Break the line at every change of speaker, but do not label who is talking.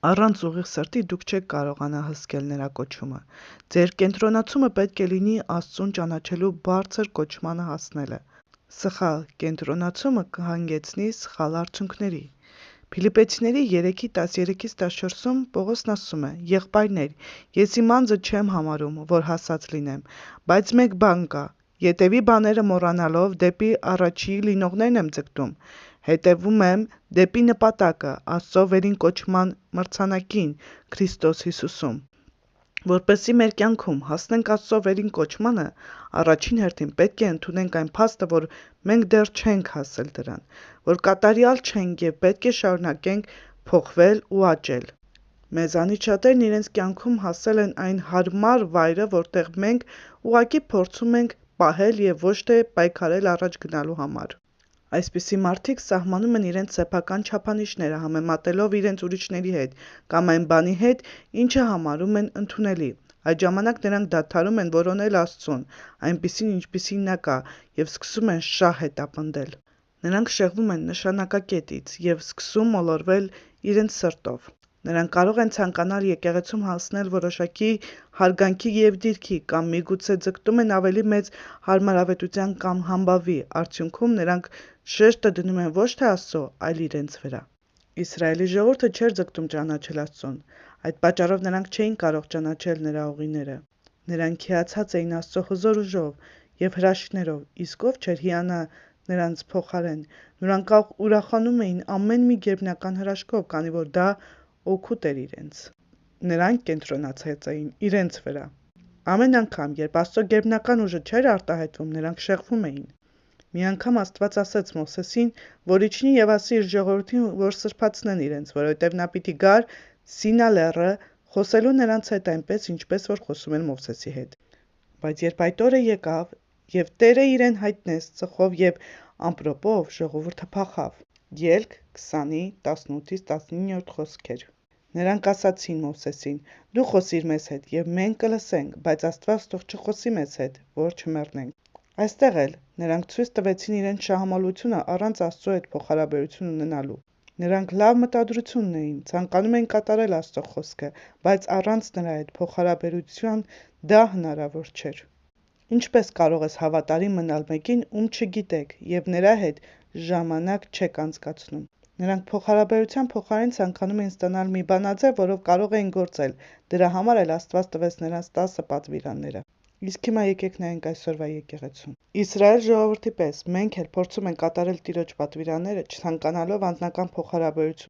Առանց ուղիղ սրտի դուք չեք կարողանա հսկել նրա կոչումը։ Ձեր կենտրոնացումը պետք է լինի Աստծուն ճանաչելու բարձր կոչմանը հասնելը։ Սխալ կենտրոնացումը կհանգեցնի սխալ արդյունքների։ Փիլիպպեցիների 3:13-14-ում Պողոսն ասում է. «Եղբայրներ, ես իմ անձը չեմ համարում, որ հասած լինեմ, բայց մեկ բան կա. ետևի բաները մոռանալով դեպի առաջի լինողներն եմ ձգտում, հետևում եմ դեպի նպատակը, Աստծո վերին կոչման մրցանակին, Քրիստոս Հիսուսում»։ Որպեսզի մեր կյանքում հասնենք Աստծո վերին կոչմանը, առաջին հերթին պետք է ընդունենք այն փաստը, որ մենք դեռ չենք հասել դրան, որ կատարյալ չենք և պետք է շարունակենք փոխվել ու աճել։ Մեզանից շատերն իրենց կյանքում հասել են այն հարմար վայրը, որտեղ մենք ուղղակի փորձում ենք պահել և ոչ թե պայքարել առաջ գնալու համար։ Այսպիսի մարդիկ սահմանում են իրենց սեփական չափանիշները, համեմատելով իրենց ուրիշների հետ կամ այն բանի հետ, ինչը համարում են ընդունելի։ Այդ ժամանակ նրանք դադարում են որոնել Աստծուն, այնպիսին, ինչպիսին նա կա, և սկսում են շահ հետապնդել։ Նրանք շեղվում են նշանակակետից և սկսում մոլորվել իրենց սրտով։ Նրանք կարող են ցանկանալ եկեղեցում հասնել որոշակի հարգանքի և դիրքի, կամ միգուցե ձգտում են ավելի մեծ հարմարավետության կամ համբավի, արդյունքում նրանք շեշտը դնում են ոչ թե Աստծո, այլ իրենց վրա։ Իսրայելի ժողովուրդը չէր ձգտում ճանաչել Աստծուն, այդ պատճառով նրանք չէին կարող ճանաչել նրա ուղիները։ Նրանք հիացած էին Աստծո հզոր ուժով և հրաշքներով, իսկ ով չէր հիանա նրանց փոխարեն։ Նրանք ուրախանում էին ամեն մի գերբնական հրաշքով, քանի որ դա օգուտ էր իրենց։ Նրանք կենտրոնացած էին իրենց վրա։ Ամեն անգամ, երբ Աստծո գերբնական ուժը չէր արտահայտվում, նրանք շեղվում էին։ Մի անգամ Աստված ասեց Մովսեսին, որ իջնի և ասի իր ժողովրդին, որ սրբացնեն իրենց, որովհետև նա պիտի գար Սինա լեռը, խոսելու նրանց հետ այնպես, ինչպես որ խոսում էր Մովսեսի հետ։ Բայց երբ այդ օրը եկավ, և Տերը իրեն հայտնեց ծխով և ամպրոպով, ժողովուրդը փախավ։ Ելք 20:18-19 խոսքեր։ Նրանք ասացին Մովսեսին. «Դու խոսիր մեզ հետ, և մենք կլսենք, բայց Աստված թող չխոսի մեզ հետ, որ չմեռնենք»։ Այստեղ էլ նրանք ցույց տվեցին իրենց շահամոլությունը առանց Աստծո հետ փոխհարաբերություն ունենալու։ Նրանք լավ մտադրություն ունեին, ցանկանում էին կատարել Աստծո խոսքը, բայց առանց նրա հետ փոխհարաբերության դա հնարավոր չէր։ Ինչպես կարող ես հավատարիմ մնալ մեկին, ում չգիտեք, և նրա հետ ժամանակ չեք անցկացնում։ Նրանք փոխհարաբերության փոխարեն ցանկանում էին ստանալ մի բանաձև, որով կարող էին գործել, դրա համար էլ Աստված տվեց նրանց 10 պատվիրանները։ Իսկ հիմա եկեք նայենք այսօրվա եկեղեցուն։ Իսրայել ժողովրդի պես մենք էլ փորձում ենք կատարել Տիրոջ պատվիրանները, չցանկանալով անձնական փոխհարաբերություն